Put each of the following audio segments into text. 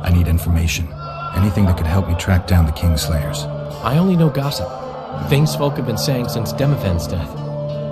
I need information. Anything that could help me track down the Kingslayers. I only know gossip. Things folk have been saying since Demophen's death.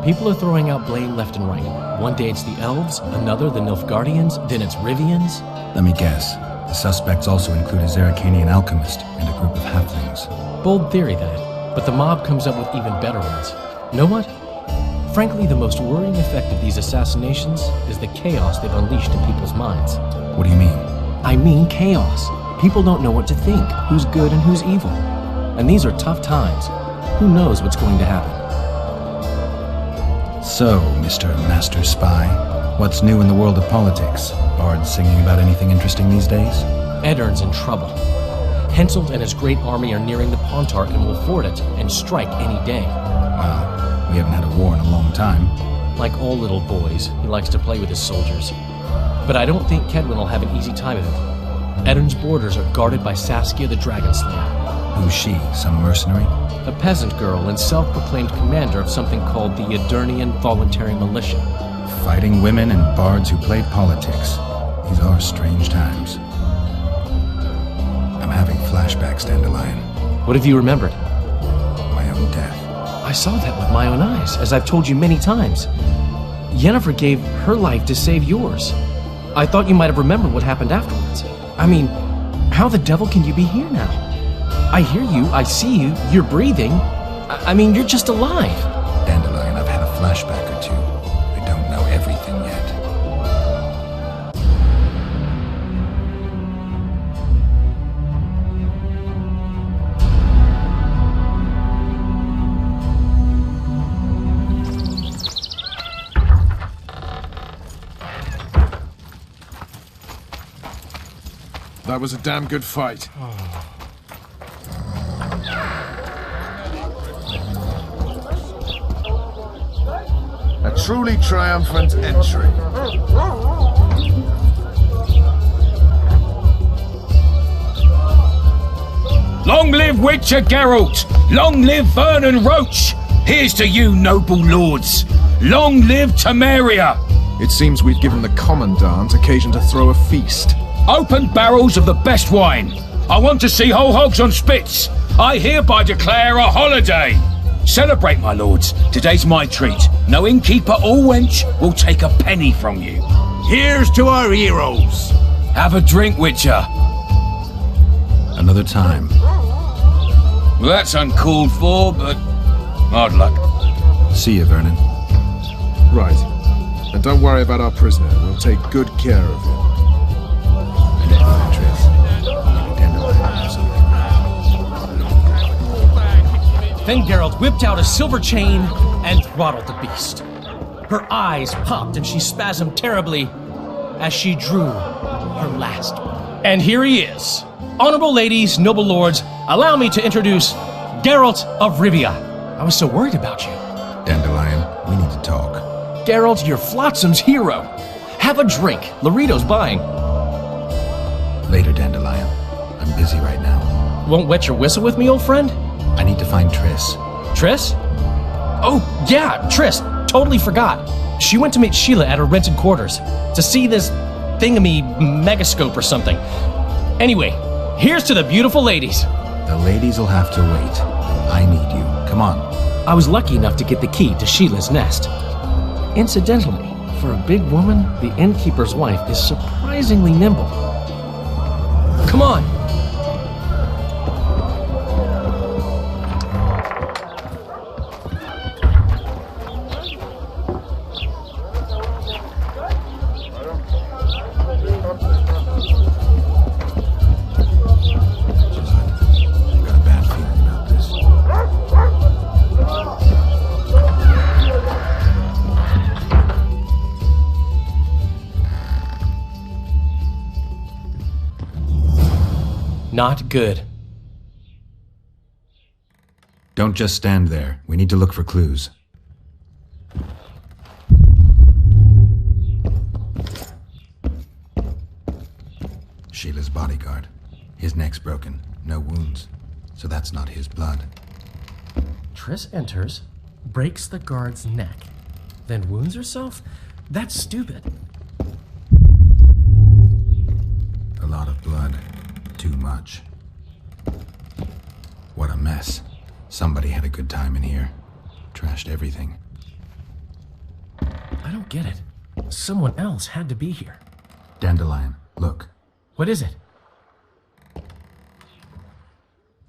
People are throwing out blame left and right. One day it's the elves, another the Nilfgaardians, then it's Rivians. Let me guess. The suspects also include a Zerrikanian alchemist and a group of halflings. Bold theory, that. But the mob comes up with even better ones. Know what? Frankly, the most worrying effect of these assassinations is the chaos they've unleashed in people's minds. What do you mean? I mean chaos. People don't know what to think, who's good and who's evil. And these are tough times. Who knows what's going to happen? So, Mr. Master Spy, what's new in the world of politics? Bards singing about anything interesting these days? Eddern's in trouble. Henselt and his great army are nearing the Pontarch and will ford it and strike any day. Wow, we haven't had a war in a long time. Like all little boys, he likes to play with his soldiers. But I don't think Kedwin will have an easy time of it. Eddern's borders are guarded by Saskia the Dragon Slayer. Who's she? Some mercenary? A peasant girl and self-proclaimed commander of something called the Aedirnian Voluntary Militia. Fighting women and bards who play politics. These are strange times. I'm having flashbacks, Dandelion. What have you remembered? My own death. I saw that with my own eyes, as I've told you many times. Yennefer gave her life to save yours. I thought you might have remembered what happened afterwards. I mean, how the devil can you be here now? I hear you, I see you, you're breathing. I mean, you're just alive. Dandelion, I've had a flashback or two. I don't know everything yet. That was a damn good fight. A truly triumphant entry. Long live Witcher Geralt! Long live Vernon Roche! Here's to you, noble lords! Long live Temeria! It seems we've given the Commandant occasion to throw a feast. Open barrels of the best wine. I want to see whole hogs on spits. I hereby declare a holiday. Celebrate, my lords. Today's my treat. No innkeeper or wench will take a penny from you. Here's to our heroes. Have a drink, Witcher. Another time. Well, that's uncalled for, but hard luck. See you, Vernon. Right. And don't worry about our prisoner. We'll take good care of him. And anyway, Triss, maybe Dandelion or something. Then Geralt whipped out a silver chain and throttled the beast. Her eyes popped and she spasmed terribly as she drew her last. And here he is. Honorable ladies, noble lords, allow me to introduce Geralt of Rivia. I was so worried about you. Dandelion, we need to talk. Geralt, you're Flotsam's hero. Have a drink. Larito's buying. Later, Dandelion. I'm busy right now. Won't wet your whistle with me, old friend? I need to find Triss. Triss? Oh, yeah, Triss. Totally forgot. She went to meet Sheila at her rented quarters to see this thingamy megascope or something. Anyway, here's to the beautiful ladies. The ladies will have to wait. I need you. Come on. I was lucky enough to get the key to Sheila's nest. Incidentally, for a big woman, the innkeeper's wife is surprisingly nimble. Come on. Not good. Don't just stand there. We need to look for clues. Sheila's bodyguard. His neck's broken. No wounds. So that's not his blood. Triss enters, breaks the guard's neck, then wounds herself? That's stupid. A lot of blood. too much. What a mess. Somebody had a good time in here. Trashed everything. I don't get it. Someone else had to be here. Dandelion, look. What is it?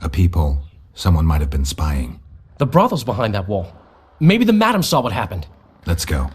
A peephole. Someone might have been spying. The brothel's behind that wall. Maybe the madam saw what happened. Let's go.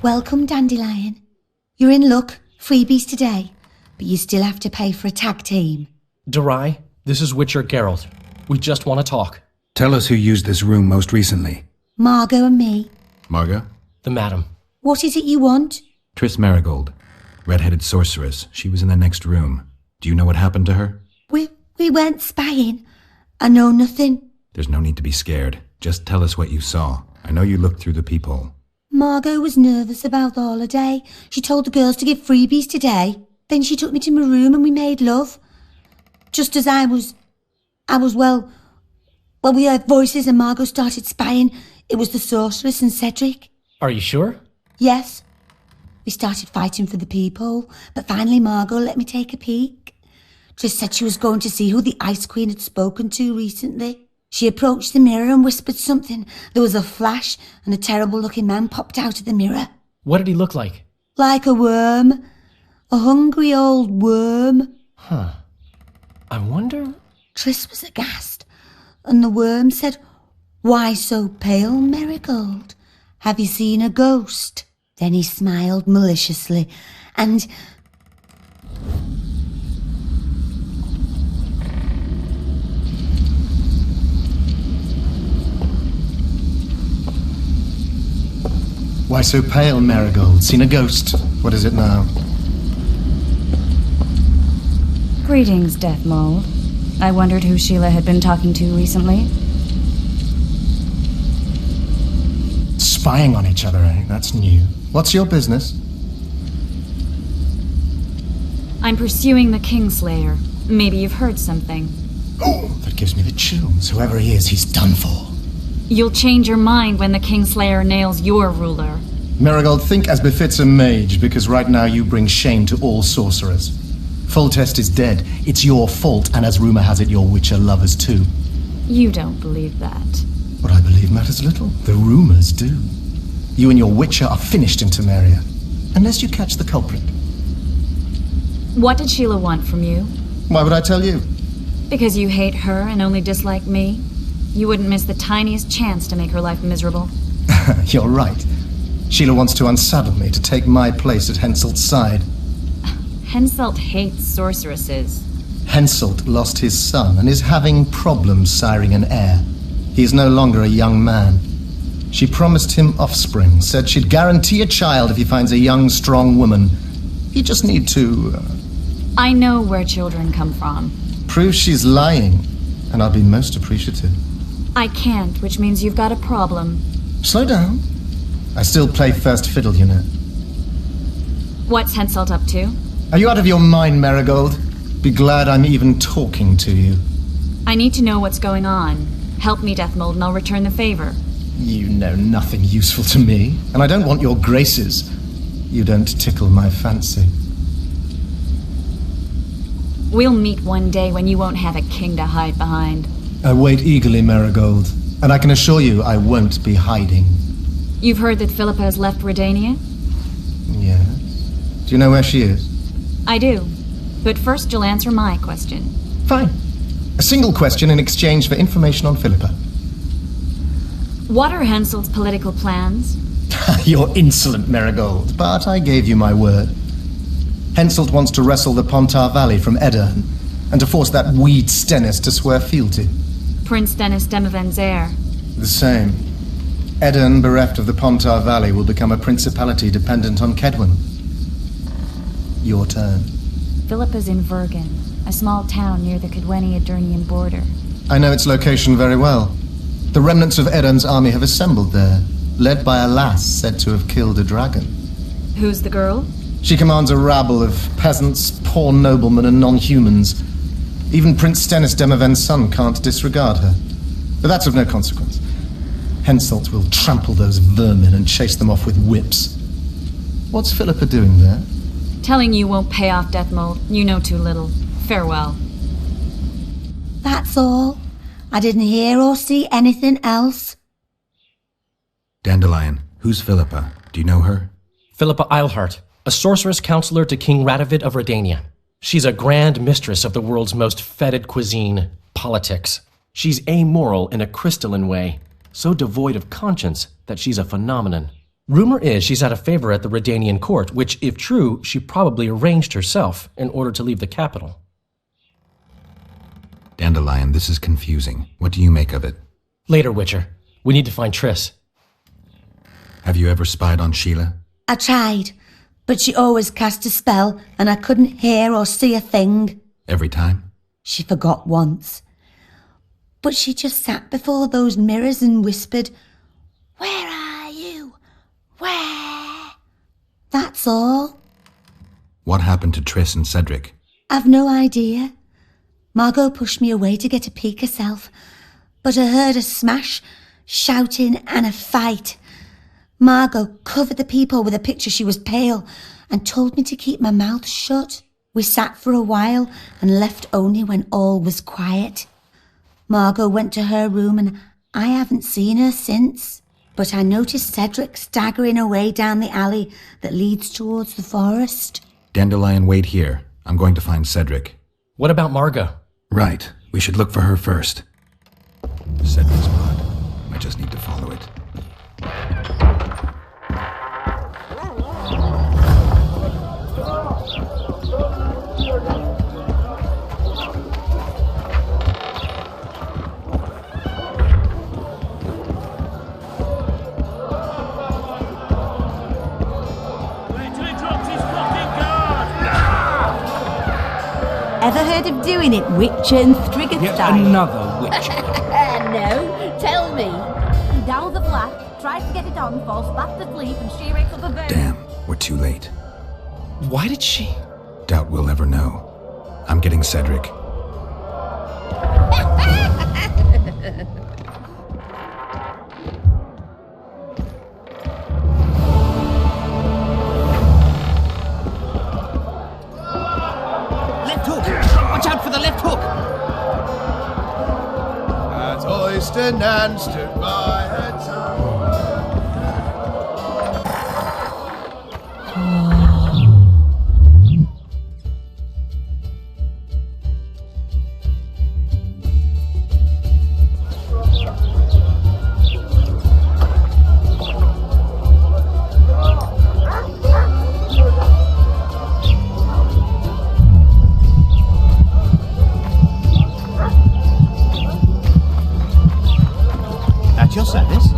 Welcome, Dandelion. You're in luck. Freebies today. But you still have to pay for a tag team. Durai, this is Witcher Geralt. We just want to talk. Tell us who used this room most recently. Margot and me. Margot? The madam. What is it you want? Triss Merigold. Red-headed sorceress. She was in the next room. Do you know what happened to her? We weren't spying. I know nothing. There's no need to be scared. Just tell us what you saw. I know you looked through the peephole. Margot was nervous about the holiday. She told the girls to give freebies today. Then she took me to my room and we made love. Just as I was, well, we heard voices and Margot started spying. It was the sorceress and Cedric. Are you sure? Yes. We started fighting for the peephole, but finally Margot let me take a peek. Triss said she was going to see who the Ice Queen had spoken to recently. She approached the mirror and whispered something. There was a flash and a terrible-looking man popped out of the mirror. What did he look like? Like a worm. A hungry old worm. Huh. I wonder... Triss was aghast, and the worm said, "Why so pale, Merigold? Have you seen a ghost?" Then he smiled maliciously, and... Why so pale, Merigold? Seen a ghost? What is it now? Greetings, Death Mold. I wondered who Sheila had been talking to recently. Spying on each other, eh? That's new. What's your business? I'm pursuing the Kinslayer. Maybe you've heard something. Oh, that gives me the chills. Whoever he is, he's done for. You'll change your mind when the Kinslayer nails your ruler. Merigold, think as befits a mage, because right now you bring shame to all sorcerers. Foltest is dead. It's your fault, and as rumor has it, your Witcher lovers too. You don't believe that. What I believe matters little. The rumors do. You and your Witcher are finished in Temeria, unless you catch the culprit. What did Sheila want from you? Why would I tell you? Because you hate her and only dislike me? You wouldn't miss the tiniest chance to make her life miserable. You're right. Sheila wants to unsaddle me to take my place at Henselt's side. Henselt hates sorceresses. Henselt lost his son and is having problems siring an heir. He is no longer a young man. She promised him offspring, said she'd guarantee a child if he finds a young, strong woman. You just need to... I know where children come from. Prove she's lying, and I'll be most appreciative. I can't, which means you've got a problem. Slow down. I still play first fiddle, you know. What's Henselt up to? Are you out of your mind, Merigold? Be glad I'm even talking to you. I need to know what's going on. Help me, Deathmold, and I'll return the favor. You know nothing useful to me, and I don't want your graces. You don't tickle my fancy. We'll meet one day when you won't have a king to hide behind. I wait eagerly, Merigold, and I can assure you I won't be hiding. You've heard that Philippa has left Redania? Yes. Do you know where she is? I do. But first you'll answer my question. Fine. A single question in exchange for information on Philippa. What are Henselt's political plans? You're insolent, Merigold, but I gave you my word. Henselt wants to wrestle the Pontar Valley from Edirn, and to force that weed Stennis to swear fealty. Prince Stennis Demaven's heir. The same. Edirn, bereft of the Pontar Valley, will become a principality dependent on Kedwen. Your turn. Philippa's in Vergen, a small town near the Kedweni-Edirnian border. I know its location very well. The remnants of Edirn's army have assembled there, led by a lass said to have killed a dragon. Who's the girl? She commands a rabble of peasants, poor noblemen, and non-humans. Even Prince Stennis Demaven's son can't disregard her. But that's of no consequence. Henselt will trample those vermin and chase them off with whips. What's Philippa doing there? Telling you won't pay off, Deathmold. You know too little. Farewell. That's all. I didn't hear or see anything else. Dandelion, who's Philippa? Do you know her? Philippa Eilhart, a sorceress counselor to King Radovid of Redania. She's a grand mistress of the world's most fetid cuisine, politics. She's amoral in a crystalline way, so devoid of conscience that she's a phenomenon. Rumor is she's out of favor at the Redanian court, which, if true, she probably arranged herself in order to leave the capital. Dandelion, this is confusing. What do you make of it? Later, Witcher. We need to find Triss. Have you ever spied on Sheila? I tried, but she always cast a spell and I couldn't hear or see a thing. Every time? She forgot once. But she just sat before those mirrors and whispered, "Where are you? Where?" That's all. What happened to Triss and Cedric? I've no idea. Margot pushed me away to get a peek herself, but I heard a smash, shouting and a fight. Margot covered the people with a picture she was pale and told me to keep my mouth shut. We sat for a while and left only when all was quiet. Margot went to her room and I haven't seen her since. But I noticed Cedric staggering away down the alley that leads towards the forest. Dandelion, wait here. I'm going to find Cedric. What about Margot? Right. We should look for her first. Cedric's blood. I just need to follow it. Ever heard of doing it, Witcher and Strigger Yet style? another Witcher. No, tell me. He down the flat, tries to get it on, falls fast asleep, and she wakes up a bird. Damn, we're too late. Why did she? Doubt we'll ever know. I'm getting Cedric. Left hook! Watch out for the left hook! At Oyster and stood by her side. At your service.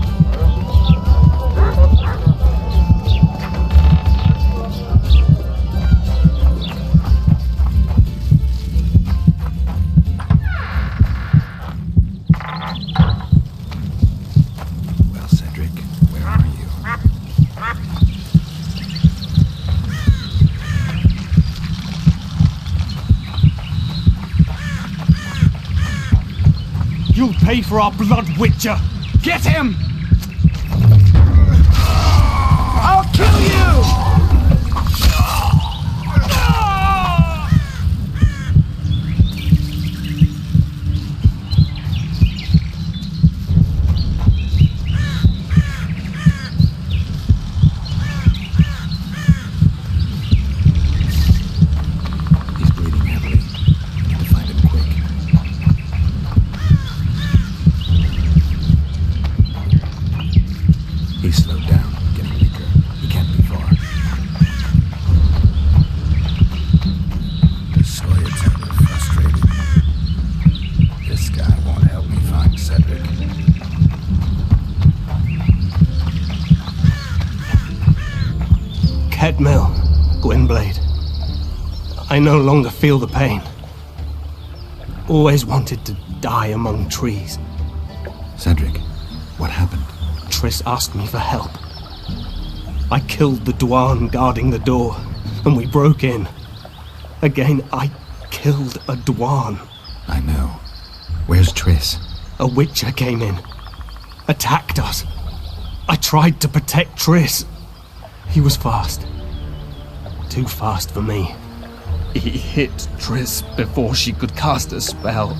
Well, Cedric, where are you? You'll pay for our blood, Witcher! Get him! I'll kill you! He's bleeding heavily. I need to find him quick. He's slowed down, getting weaker. He can't be far. The scoia'tael are frustrated. This guy won't help me find Cedric. Ketmill, Gwynblade. I no longer feel the pain. Always wanted to die among trees. Cedric, what happened? Triss asked me for help. I killed the Dwarn guarding the door, and we broke in. Again, I killed a Dwarn. I know. Where's Triss? A witcher came in. Attacked us. I tried to protect Triss. He was fast. Too fast for me. He hit Triss before she could cast a spell.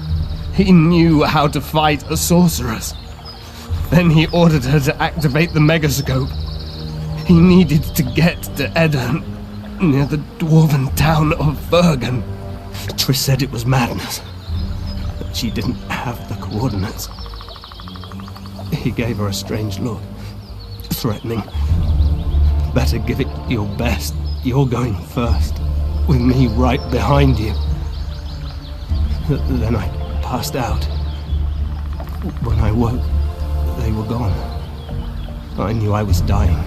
He knew how to fight a sorceress. Then he ordered her to activate the megascope. He needed to get to Edda, near the dwarven town of Bergen. Triss said it was madness, that she didn't have the coordinates. He gave her a strange look, threatening. Better give it your best. You're going first, with me right behind you. Then I passed out. When I woke, they were gone. I knew I was dying.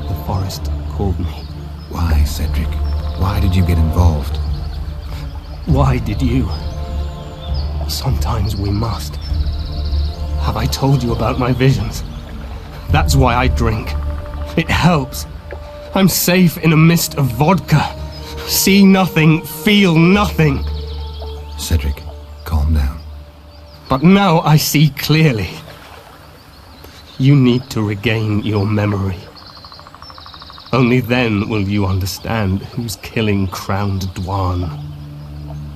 The forest called me. Why, Cedric? Why did you get involved? Why did you? Sometimes we must. Have I told you about my visions? That's why I drink. It helps. I'm safe in a mist of vodka. See nothing, feel nothing. Cedric, calm down. But now I see clearly. You need to regain your memory. Only then will you understand who's killing Crowned Dwan.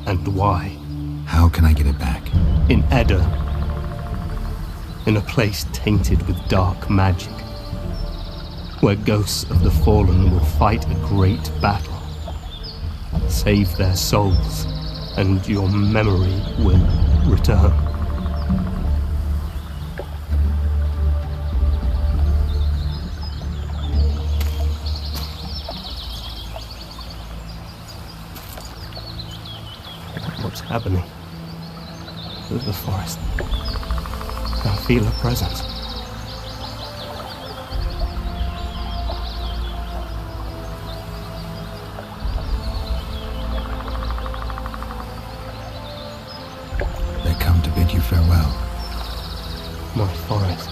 And why. How can I get it back? In Edda. In a place tainted with dark magic. Where ghosts of the fallen will fight a great battle. Save their souls, and your memory will return. What's happening? The forest. I feel a presence. They come to bid you farewell. My forest.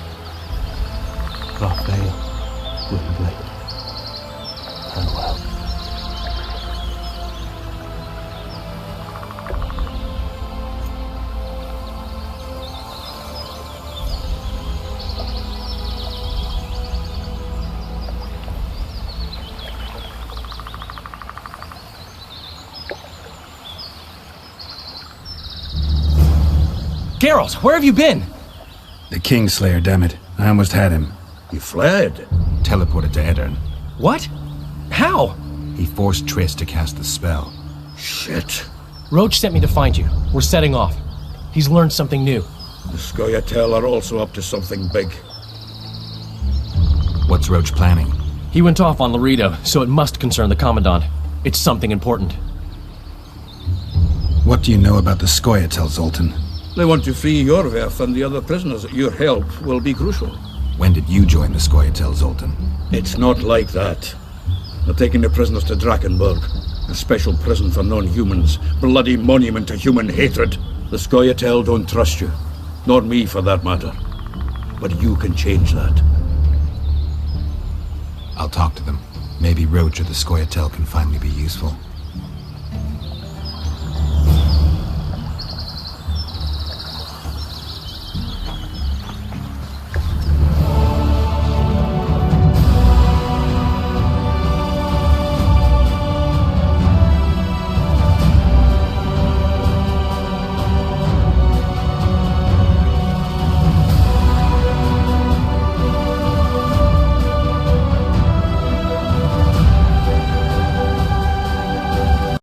Raphael, Gwynblade. Farewell. Geralt, where have you been? The Kinslayer, damn it. I almost had him. He fled. Teleported to Eddern. What? How? He forced Triss to cast the spell. Shit. Roche sent me to find you. We're setting off. He's learned something new. The scoia'tael are also up to something big. What's Roche planning? He went off on Laredo, so it must concern the Commandant. It's something important. What do you know about the scoia'tael, Zoltan? They want to free Iorveth and the other prisoners. Your help will be crucial. When did you join the scoia'tael, Zoltan? It's not like that. They're taking the prisoners to Drakenberg, a special prison for non-humans, bloody monument to human hatred. The scoia'tael don't trust you, nor me for that matter. But you can change that. I'll talk to them. Maybe Roche or the scoia'tael can finally be useful.